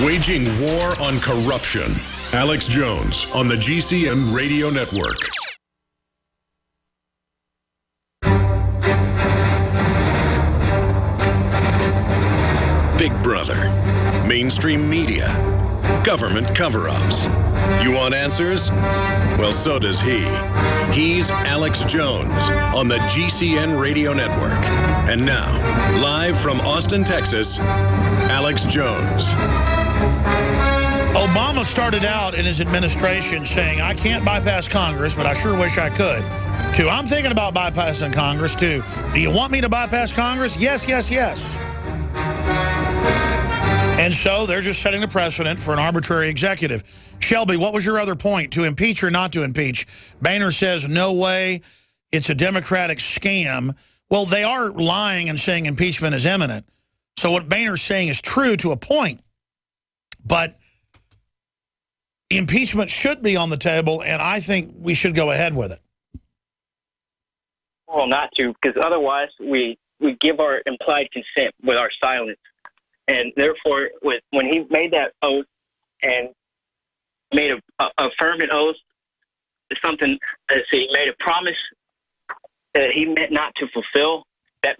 Waging war on corruption. Alex Jones on the GCN Radio Network. Big Brother, mainstream media, government cover-ups. You want answers? Well, so does he. He's Alex Jones on the GCN Radio Network. And now, live from Austin, Texas, Alex Jones. Obama started out in his administration saying, I can't bypass Congress, but I sure wish I could. To, I'm thinking about bypassing Congress. To, do you want me to bypass Congress? Yes, yes, yes. And so they're just setting the precedent for an arbitrary executive. Shelby, what was your other point? To impeach or not to impeach? Boehner says, no way, it's a Democratic scam. Well, they are lying and saying impeachment is imminent. So what Boehner's saying is true to a point. But impeachment should be on the table, and I think we should go ahead with it. Well, not to, because otherwise we give our implied consent with our silence. And therefore, when he made that oath and made a affirmative oath, it's something that he made a promise that he meant not to fulfill. That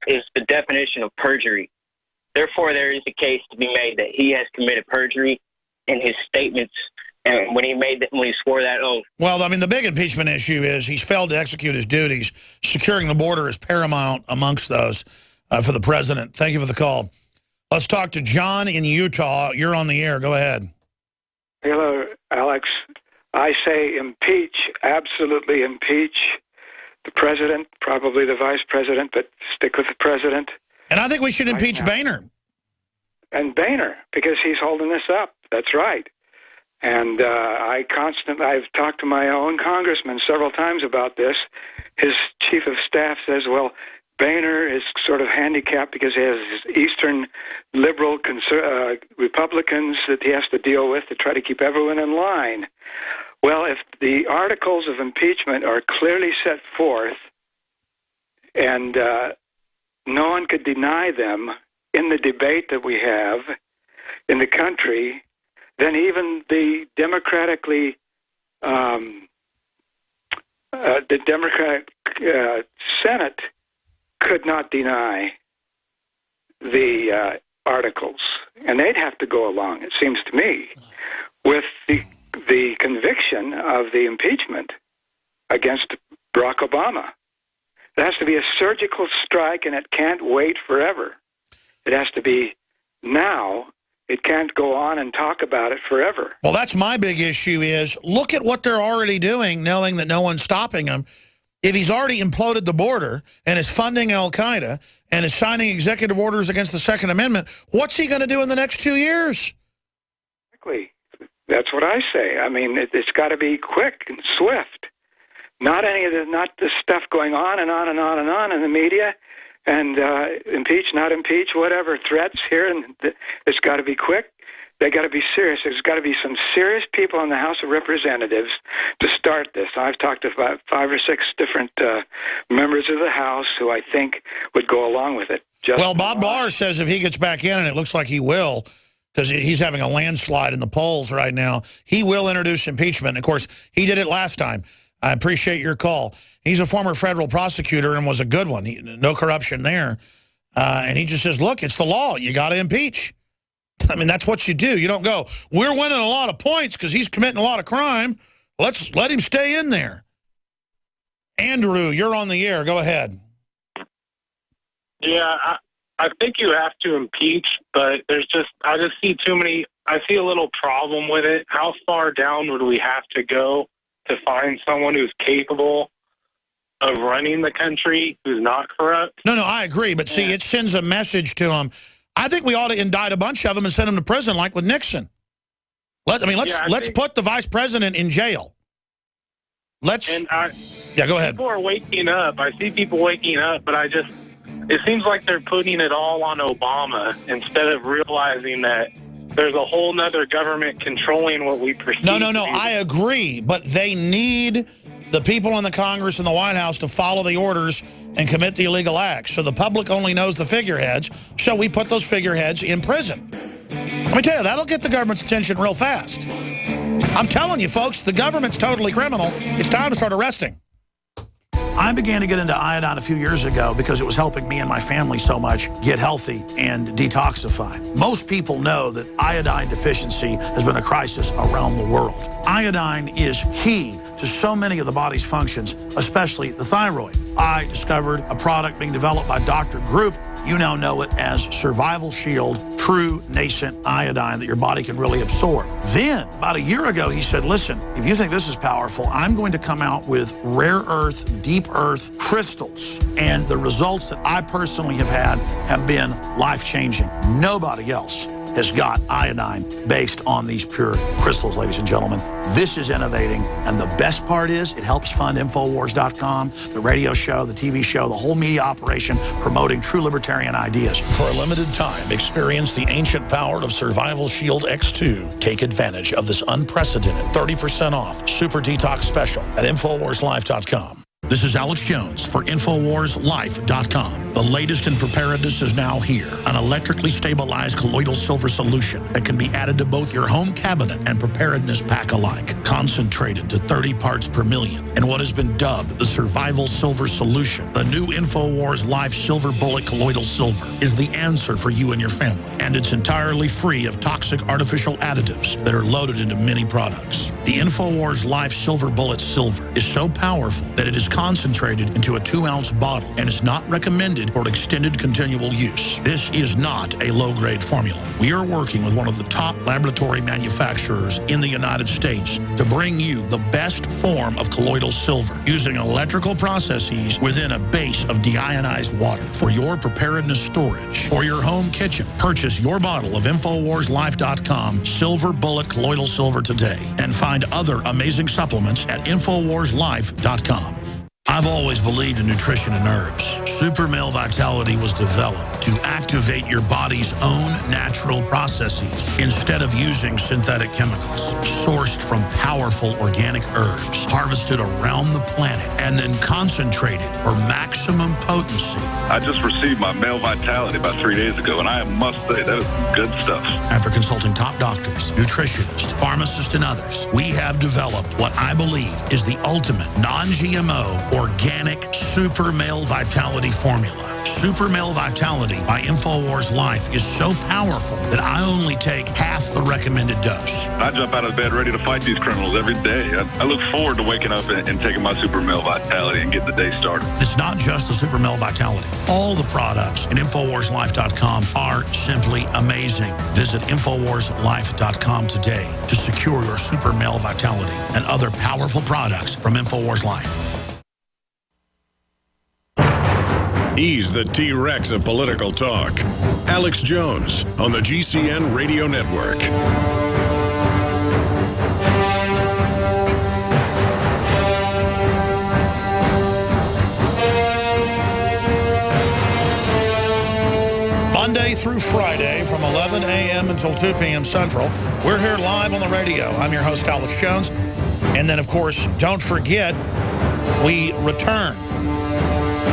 is the definition of perjury. Therefore, there is a case to be made that he has committed perjury in his statements and when he swore that oath. Well, I mean, the big impeachment issue is he's failed to execute his duties. Securing the border is paramount amongst those for the president. Thank you for the call. Let's talk to John in Utah. You're on the air. Go ahead. Hello, Alex. I say impeach, absolutely impeach the president, probably the vice president, but stick with the president. And I think we should impeach Boehner. And Boehner, because he's holding this up. That's right. And I've talked to my own congressman several times about this. His chief of staff says, well, Boehner is sort of handicapped because he has Eastern liberal Republicans that he has to deal with to try to keep everyone in line. Well, if the articles of impeachment are clearly set forth and no one could deny them in the debate that we have in the country, then even the Democratic Senate could not deny the articles, and they'd have to go along, it seems to me, with the conviction of the impeachment against Barack Obama. It has to be a surgical strike, and it can't wait forever. It has to be now. It can't go on and talk about it forever. Well, that's my big issue is look at what they're already doing, knowing that no one's stopping them. If he's already imploded the border and is funding al-Qaeda and is signing executive orders against the Second Amendment, what's he going to do in the next 2 years? Exactly. That's what I say. I mean, it's got to be quick and swift. Not the stuff going on and on and on and on in the media. And impeach, not impeach, whatever, threats here. And it's got to be quick. They got to be serious. There's got to be some serious people in the House of Representatives to start this. I've talked to about 5 or 6 different members of the House who I think would go along with it. Well, Bob Barr says if he gets back in, and it looks like he will, because he's having a landslide in the polls right now, he will introduce impeachment. And of course, he did it last time. I appreciate your call. He's a former federal prosecutor and was a good one. No corruption there. And he just says, look, it's the law. You got to impeach. I mean, that's what you do. You don't go, we're winning a lot of points because he's committing a lot of crime. Let's let him stay in there. Andrew, you're on the air. Go ahead. Yeah, I think you have to impeach, but I just see too many. I see a little problem with it. How far down would we have to go to find someone who's capable of running the country, who's not corrupt? No, I agree. But see, it sends a message to them. I think we ought to indict a bunch of them and send them to prison like with Nixon. Let's put the vice president in jail. Yeah, go ahead. People are waking up. I see people waking up, but it seems like they're putting it all on Obama instead of realizing that there's a whole nother government controlling what we perceive. No, I agree. But they need the people in the Congress and the White House to follow the orders and commit the illegal acts. So the public only knows the figureheads, so we put those figureheads in prison. Let me tell you, that'll get the government's attention real fast. I'm telling you, folks, the government's totally criminal. It's time to start arresting. I began to get into iodine a few years ago because it was helping me and my family so much get healthy and detoxify. Most people know that iodine deficiency has been a crisis around the world. Iodine is key to so many of the body's functions, especially the thyroid. I discovered a product being developed by Dr. Group. You now know it as Survival Shield True Nascent Iodine that your body can really absorb. Then, about a year ago, he said, listen, if you think this is powerful, I'm going to come out with rare earth, deep earth crystals. And the results that I personally have had have been life-changing. Nobody else has got iodine based on these pure crystals, ladies and gentlemen. This is innovating, and the best part is it helps fund Infowars.com, the radio show, the TV show, the whole media operation promoting true libertarian ideas. For a limited time, experience the ancient power of Survival Shield X2. Take advantage of this unprecedented 30% off super detox special at InfoWarsLife.com. This is Alex Jones for InfoWarsLife.com. The latest in preparedness is now here. An electrically stabilized colloidal silver solution that can be added to both your home cabinet and preparedness pack alike. Concentrated to 30 parts per million in what has been dubbed the Survival Silver Solution. The new InfoWars Life Silver Bullet Colloidal Silver is the answer for you and your family. And it's entirely free of toxic artificial additives that are loaded into many products. The InfoWars Life Silver Bullet Silver is so powerful that it is concentrated into a 2-ounce bottle and is not recommended for extended continual use. This is not a low-grade formula. We are working with one of the top laboratory manufacturers in the United States to bring you the best form of colloidal silver using electrical processes within a base of deionized water for your preparedness storage or your home kitchen. Purchase your bottle of InfoWarsLife.com Silver Bullet Colloidal Silver today and find other amazing supplements at InfoWarsLife.com. I've always believed in nutrition and herbs. Super Male Vitality was developed to activate your body's own natural processes instead of using synthetic chemicals. Sourced from powerful organic herbs, harvested around the planet, and then concentrated for maximum potency. I just received my Male Vitality about 3 days ago, and I must say, that is good stuff. After consulting top doctors, nutritionists, pharmacists, and others, we have developed what I believe is the ultimate non-GMO organic Super Male Vitality formula. Super Male Vitality by InfoWars Life is so powerful that I only take half the recommended dose. I jump out of bed ready to fight these criminals every day. I look forward to waking up and taking my Super Male Vitality and getting the day started. It's not just the Super Male Vitality. All the products in InfoWarsLife.com are simply amazing. Visit InfoWarsLife.com today to secure your Super Male Vitality and other powerful products from InfoWars Life. He's the T-Rex of political talk. Alex Jones on the GCN Radio Network. Monday through Friday from 11 a.m. until 2 p.m. Central. We're here live on the radio. I'm your host, Alex Jones. And then, of course, don't forget, we return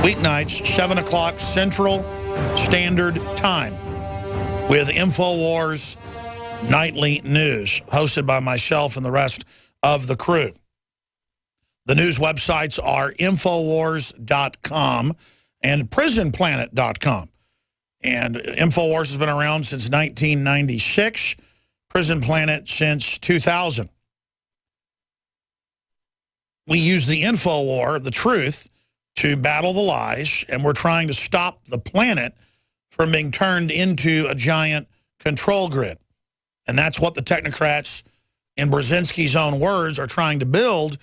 weeknights, 7 o'clock Central Standard Time with InfoWars Nightly News, hosted by myself and the rest of the crew. The news websites are Infowars.com and PrisonPlanet.com. And InfoWars has been around since 1996, Prison Planet since 2000. We use the InfoWar, the truth, to battle the lies, and we're trying to stop the planet from being turned into a giant control grid. And that's what the technocrats, in Brzezinski's own words, are trying to build,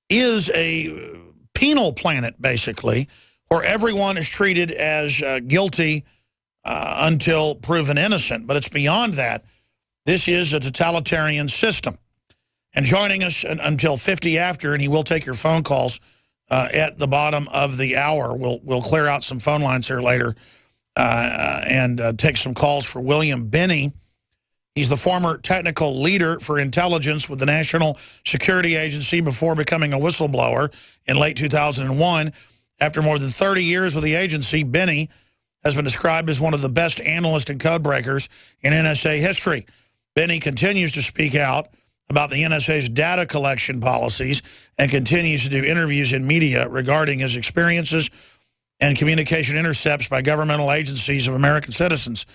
is a penal planet, basically, where everyone is treated as guilty until proven innocent. But it's beyond that. This is a totalitarian system. And joining us until 50 after, and he will take your phone calls at the bottom of the hour. We'll clear out some phone lines here later and take some calls for William Binney. He's the former technical leader for intelligence with the National Security Agency before becoming a whistleblower in late 2001. After more than 30 years with the agency, Binney has been described as one of the best analysts and code breakers in NSA history. Binney continues to speak out about the NSA's data collection policies and continues to do interviews in media regarding his experiences and communication intercepts by governmental agencies of American citizens.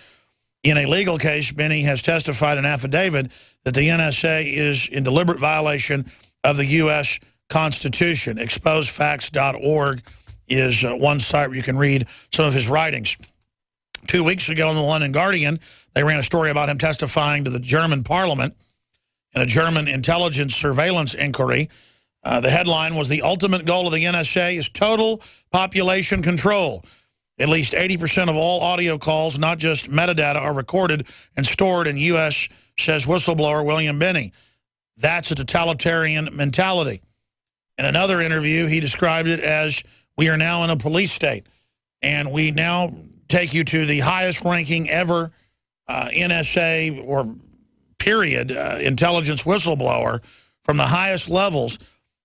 In a legal case, Binney has testified in affidavit that the NSA is in deliberate violation of the U.S. Constitution. Exposefacts.org is one site where you can read some of his writings. 2 weeks ago in the London Guardian, they ran a story about him testifying to the German parliament in a German intelligence surveillance inquiry. The headline was, "The ultimate goal of the NSA is total population control. At least 80% of all audio calls, not just metadata, are recorded and stored in U.S., says whistleblower William Binney. That's a totalitarian mentality." In another interview, he described it as, "We are now in a police state, and we now take you to the highest ranking ever NSA or period intelligence whistleblower from the highest levels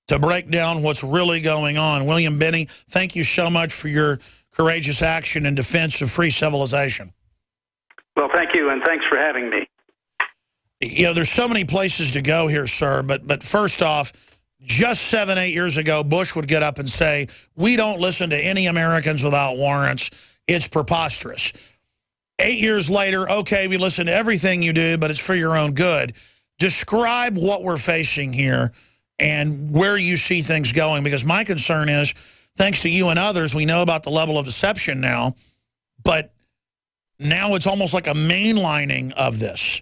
to break down what's really going on." William Binney, thank you so much for your courageous action in defense of free civilization. Well, thank you, and thanks for having me. You know, there's so many places to go here, sir, but first off, just 7-8 years ago, Bush would get up and say, "We don't listen to any Americans without warrants. It's preposterous." 8 years later, okay, we listen to everything you do, but it's for your own good. Describe what we're facing here and where you see things going, because my concern is, thanks to you and others, we know about the level of deception now, but now it's almost like a mainlining of this.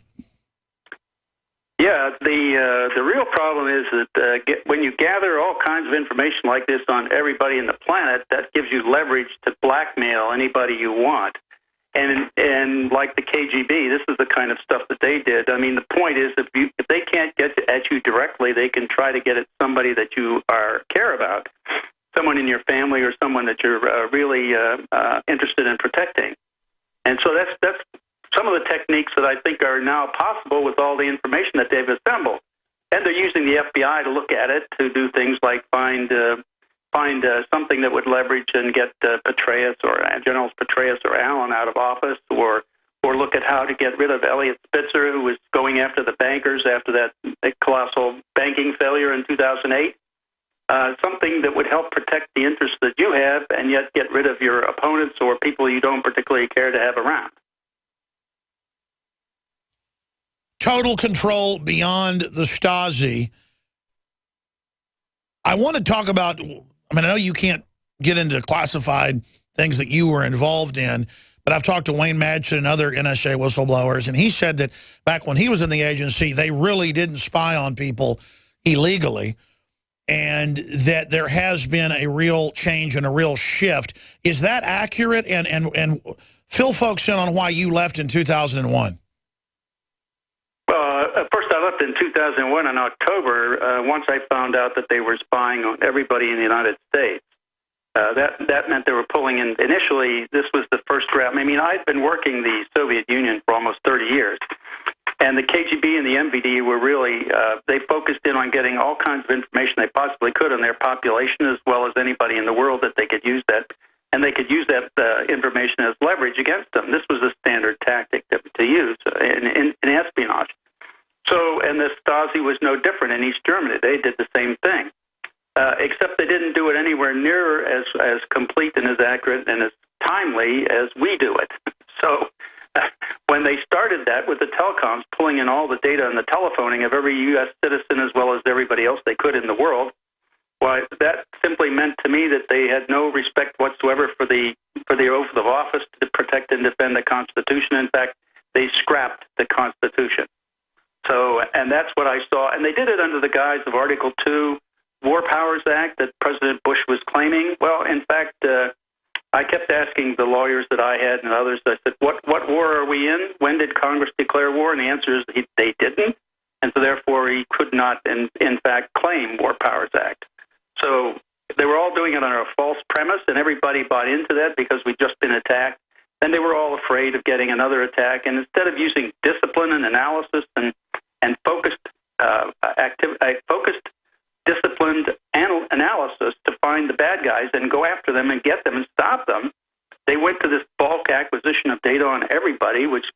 Yeah, the real problem is that when you gather all kinds of information like this on everybody in the planet, that gives you leverage to blackmail anybody you want. And like the KGB, this is the kind of stuff that they did. I mean, the point is, if they can't get at you directly, they can try to get at somebody that you care about, someone in your family or someone that you're really interested in protecting. And so that's some of the techniques that I think are now possible with all the information that they've assembled. And they're using the FBI to look at it, to do things like find something that would leverage and get Petraeus or Generals Petraeus or Allen out of office, or look at how to get rid of Eliot Spitzer, who was going after the bankers after that colossal banking failure in 2008. Something that would help protect the interests that you have and yet get rid of your opponents or people you don't particularly care to have around. Total control beyond the Stasi. I want to talk about, I know you can't get into classified things that you were involved in, but I've talked to Wayne Madsen and other NSA whistleblowers, and he said that back when he was in the agency, they really didn't spy on people illegally, and that there has been a real change and a real shift. Is that accurate? And fill folks in on why you left in 2001. First, I left in 2001 in October, once I found out that they were spying on everybody in the United States. That meant they were pulling in. Initially, this was the first round. I mean, I'd been working the Soviet Union for almost 30 years. And the KGB and the MVD were really, they focused in on getting all kinds of information they possibly could on their population, as well as anybody in the world that they could use that. And they could use that information as leverage against them. This was a standard tactic to use in espionage. So, and the Stasi was no different in East Germany. They did the same thing, except they didn't do it anywhere near as complete and as accurate and as timely as we do it. So when they started that with the telecoms, pulling in all the data and the telephoning of every U.S. citizen as well as everybody else they could in the world, why, that simply meant to me that they had no respect whatsoever for the oath of office to protect and defend the Constitution. In fact, they scrapped the Constitution. So, and that's what I saw. And they did it under the guise of Article 2, War Powers Act that President Bush was claiming. Well, in fact, I kept asking the lawyers that I had and others, I said, what war are we in? When did Congress declare war? And the answer is they didn't. And so therefore he could not, in fact, claim War Powers Act. So they were all doing it under a false premise, and everybody bought into that because we'd just been attacked. And they were all afraid of getting another attack. And instead of using discipline and analysis and focused, disciplined analysis to find the bad guys and go after them and get them and stop them, they went to this bulk of data on everybody, which